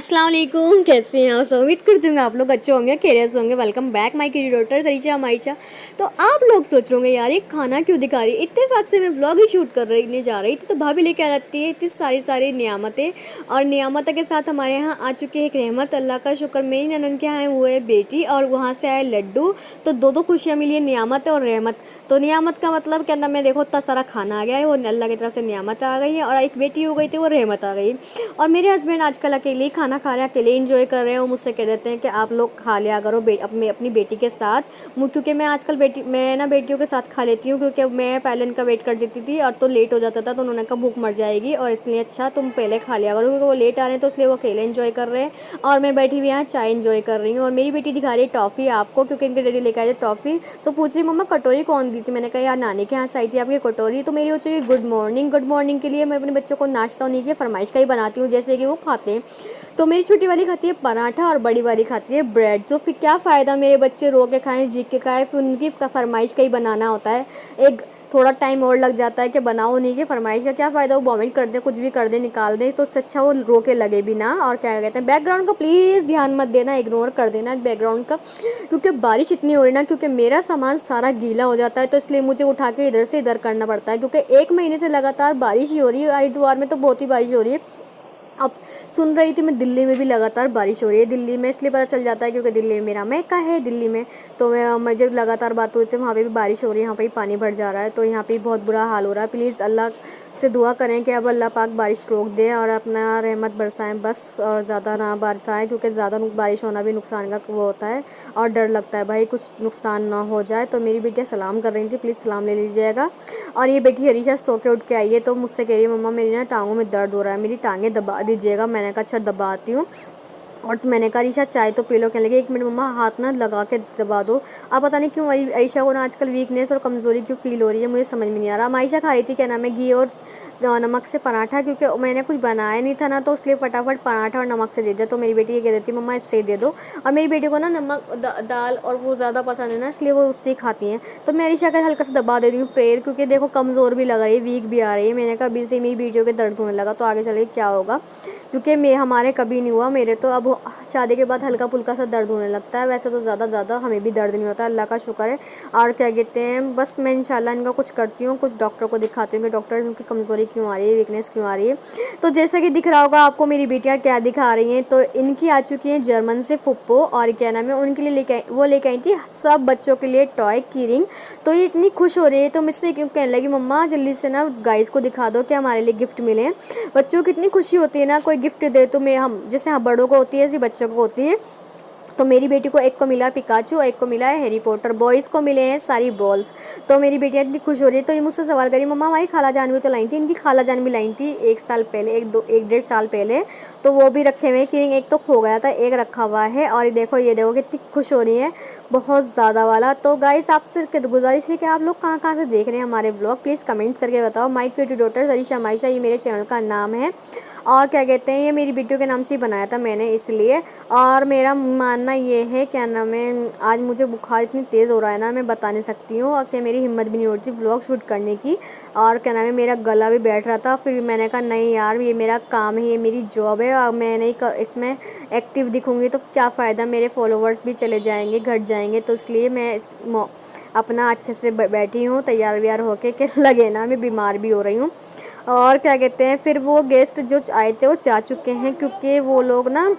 अस्सलाम वालेकुम, कैसे हैं आप? उम्मीद करती हूँ आप लोग अच्छे होंगे, खैरियत से होंगे। Welcome back my cutie daughter Saricha Maysha. तो आप लोग सोच रहे होंगे यार ये खाना क्यों दिखा रही है। इत्तेफाक से मैं व्लॉग ही शूट कर रही जा रही थी तो भाभी लेके आ जाती है इतनी सारी सारी नियामतें। और नियामत के साथ हमारे यहाँ आ चुकी है एक रहमत, अल्लाह का शुक्र। मेरी ननन के यहाँ वो है बेटी और वहाँ से आए लड्डू। तो दो दो खुशियाँ मिली है, नियामत और रहमत। तो नियामत का मतलब क्या नाम है, देखो इतना सारा खाना आ गया है, वो अल्लाह की तरफ से नियामत आ गई है। और एक बेटी हो गई थी, वो रहमत आ गई। और मेरे हस्बैंड आजकल अकेले ही खाना खा रहे हैं, अकेले इंजॉय कर रहे हैं। वो मुझसे कह देते हैं कि आप लोग खा लिया करो अपनी बेटी के साथ। क्योंकि मैं आजकल मैं ना बेटियों के साथ खा लेती हूँ, क्योंकि मैं पहले इनका वेट कर देती थी और तो लेट हो जाता था, तो उन्होंने कहा भूख मर जाएगी और इसलिए अच्छा तुम पहले खा लिया करो, क्योंकि वो लेट आ रहे हैं तो इसलिए वो अकेले इंजॉय कर रहे हैं और मैं बैठी हुई यहाँ चाय इंजॉय कर रही हूँ। और मेरी बेटी दिखा रही है टॉफ़ी आपको, क्योंकि इनके डैडी लेकर आए थे टॉफ़ी। तो पूछ रही मम्मा कटोरी कौन दी थी। मैंने कहा यार नानी के यहाँ से आई थी आपकी कटोरी। तो मेरी हो चाहिए गुड मॉर्निंग। गुड मॉर्निंग के लिए मैं अपने बच्चों को नाश्ता नहीं किया, फरमाइश का ही बनाती हूँ जैसे कि वो खाते हैं। तो मेरी छोटी वाली खाती है पराठा और बड़ी वाली खाती है ब्रेड। तो फिर क्या फ़ायदा, मेरे बच्चे रो के खाएं जीत के खाएं, फिर उनकी फरमाइश का ही बनाना होता है। एक थोड़ा टाइम और लग जाता है कि बनाओ नहीं कि फरमाइश का क्या फ़ायदा, वो वॉमिट कर दे, कुछ भी कर दे, निकाल दे। तो उससे अच्छा वो रो के लगे भी ना। और क्या कहते हैं, बैकग्राउंड का प्लीज़ ध्यान मत देना, इग्नोर कर देना बैकग्राउंड का, क्योंकि बारिश इतनी हो रही ना, क्योंकि मेरा सामान सारा गीला हो जाता है तो इसलिए मुझे उठा के इधर से इधर करना पड़ता है, क्योंकि 1 महीने से लगातार बारिश ही हो रही है। हरिद्वार में तो बहुत ही बारिश हो रही है। अब सुन रही थी मैं दिल्ली में भी लगातार बारिश हो रही है। दिल्ली में इसलिए पता चल जाता है क्योंकि दिल्ली में मेरा मैका है दिल्ली में। तो मुझे लगातार बात होती है, वहाँ पे भी बारिश हो रही है, यहाँ पे भी पानी भर जा रहा है। तो यहाँ पे बहुत बुरा हाल हो रहा है। प्लीज़ अल्लाह से दुआ करें कि अब अल्लाह पाक बारिश रोक दें और अपना रहमत बरसाएं बस, और ज़्यादा ना बरसाएं, क्योंकि ज़्यादा बारिश होना भी नुकसान का वो होता है और डर लगता है भाई कुछ नुकसान ना हो जाए। तो मेरी बेटियाँ सलाम कर रही थी, प्लीज़ सलाम ले लीजिएगा। और ये बेटी हरीशा सो के उठ के आई है, तो मुझसे कह रही है मम्मा मेरी ना टांगों में दर्द हो रहा है, मेरी टांगें दबा दीजिएगा। मैंने कहा अच्छा दबाती हूँ। और मैंने कहा अरीशा चाय तो पी लो। कहने लगी 1 मिनट मम्मा हाथ ना लगा के दबा दो। अब पता नहीं क्यों अरीशा को ना आजकल वीकनेस और कमज़ोरी क्यों फील हो रही है, मुझे समझ में नहीं आ रहा। मायशा खा रही थी क्या नाम है घी और नमक से पराठा, क्योंकि मैंने कुछ बनाया नहीं था ना, तो इसलिए फटाफट पराठा और नमक से दे दिया। तो मेरी बेटी ये कह देती मम्मा इससे ही दे दो। और मेरी बेटी को ना नमक दाल और वो ज़्यादा पसंद है ना, इसलिए वो उससे ही खाती हैं। तो मैं अरीशा का हल्का सा दबा दे रही हूँ पैर, क्योंकि देखो कमज़ोर भी लग रही है, वीक भी आ रही है। मैंने कहा अभी से मेरी बेटियों के दर्द होने लगा तो आगे चले क्या होगा, क्योंकि हमारे कभी नहीं हुआ, मेरे तो अब शादी के बाद हल्का फुल्का सा दर्द होने लगता है। वैसे तो ज़्यादा हमें भी दर्द नहीं होता, अल्लाह का शुक्र है। और क्या कहते हैं, बस मैं इंशाल्लाह इनका कुछ करती हूँ, कुछ डॉक्टर को दिखाती हूँ कि डॉक्टर इनकी कमज़ोरी क्यों आ रही है, वीकनेस क्यों आ रही है। तो जैसा कि दिख रहा होगा आपको मेरी बेटियाँ क्या दिखा रही हैं। तो इनकी आ चुकी हैं जर्मन से फुप्पो, और क्या नाम है उनके लिए लेके आई थी सब बच्चों के लिए टॉय की रिंग। तो ये इतनी खुश हो रही है, तो मुझसे क्यों कहने लगी मम्मा जल्दी से ना गाइस को दिखा दो कि हमारे लिए गिफ्ट मिले हैं। बच्चों की इतनी खुशी होती है ना, कोई गिफ्ट दे तो मैं हम जैसे हम बड़ों को होती है ऐसी बच्चों को होती है। तो मेरी बेटी को एक को मिला पिकाचू, एक को मिला है हैरी पॉटर, बॉयज़ को मिले हैं सारी बॉल्स। तो मेरी बेटियाँ इतनी खुश हो रही है। तो ये मुझसे सवाल करी मम्मा हमारी खाला जान भी तो लाई थी। इनकी खाला जान भी लाई थी 1 साल पहले, 1-1.5 साल पहले। तो वो भी रखे हुए हैं कि एक तो खो गया था, एक रखा हुआ है। और ये देखो कितनी खुश हो रही है, बहुत ज़्यादा वाला। तो गाइस आपसे गुजारिश है कि आप लोग कहाँ कहाँ से देख रहे हैं हमारे ब्लॉग, प्लीज़ कमेंट्स करके बताओ। माय क्यूटी डॉटर सरीशा मायशा ये मेरे चैनल का नाम है। और क्या कहते हैं, ये मेरी बेटियों के नाम से ही बनाया था मैंने इसलिए। और मेरा मानना ये है क्या नाम है, आज मुझे बुखार इतनी तेज़ हो रहा है ना, मैं बता नहीं सकती हूँ, और कि मेरी हिम्मत भी नहीं होती व्लॉग शूट करने की। और क्या नाम है, मेरा गला भी बैठ रहा था। फिर मैंने कहा नहीं यार ये मेरा काम है, ये मेरी जॉब है, और मैं नहीं इसमें एक्टिव दिखूँगी तो क्या फ़ायदा, मेरे फॉलोवर्स भी चले जाएंगे, घट जाएंगे। तो इसलिए मैं अपना अच्छे से बैठी हूँ तैयार व्यार होके कि लगे ना मैं बीमार भी हो रही हूँ। और क्या कहते हैं, फिर वो गेस्ट जो आए थे वो जा चुके हैं, क्योंकि वो लोग ना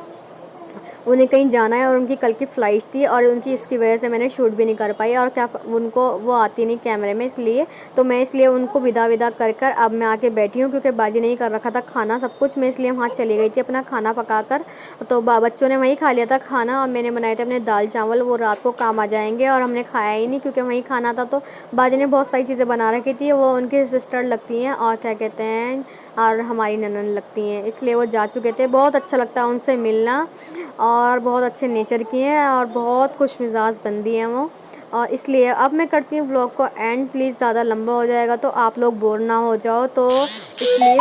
उन्हें कहीं जाना है और उनकी कल की फ़्लाइट थी, और उनकी इसकी वजह से मैंने शूट भी नहीं कर पाई। और क्या उनको वो आती नहीं कैमरे में, इसलिए तो मैं इसलिए उनको विदा कर कर अब मैं आके बैठी हूँ, क्योंकि बाजी नहीं कर रखा था खाना सब कुछ, मैं इसलिए वहाँ चली गई थी अपना खाना पका कर। तो बच्चों ने वहीं खा लिया था खाना, और मैंने बनाए थे अपने दाल चावल, वो रात को काम आ जाएंगे। और हमने खाया ही नहीं क्योंकि वहीं खाना था। तो बाजी ने बहुत सारी चीज़ें बना रखी थी, वो उनकी सिस्टर लगती हैं और क्या कहते हैं और हमारी ननन लगती हैं, इसलिए वो जा चुके थे। बहुत अच्छा लगता है उनसे मिलना, और बहुत अच्छे नेचर की हैं और बहुत खुश मिजाज बंदी हैं वो। और इसलिए अब मैं करती हूँ व्लॉग को एंड, प्लीज़ ज़्यादा लंबा हो जाएगा तो आप लोग बोर ना हो जाओ। तो इसलिए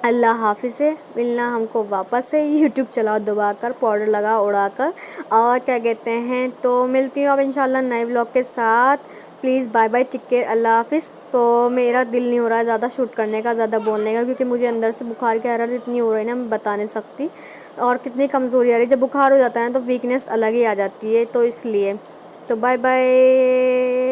अल्लाह हाफिज़ है, मिलना हमको वापस से। यूट्यूब चलाओ दबा कर, पाउडर लगा उड़ा कर। और क्या कहते हैं, तो मिलती हूँ अब इंशाल्लाह नए व्लॉग के साथ। Please bye bye, take care, अल्लाह हाफिज़। तो मेरा दिल नहीं हो रहा है ज़्यादा शूट करने का, ज़्यादा बोलने का, क्योंकि मुझे अंदर से बुखार की हरारत इतनी हो रही है ना, मैं बता नहीं सकती। और कितनी कमज़ोरी आ रही है, जब बुखार हो जाता है ना तो वीकनेस अलग ही आ जाती है, तो इसलिए तो बाय बाय।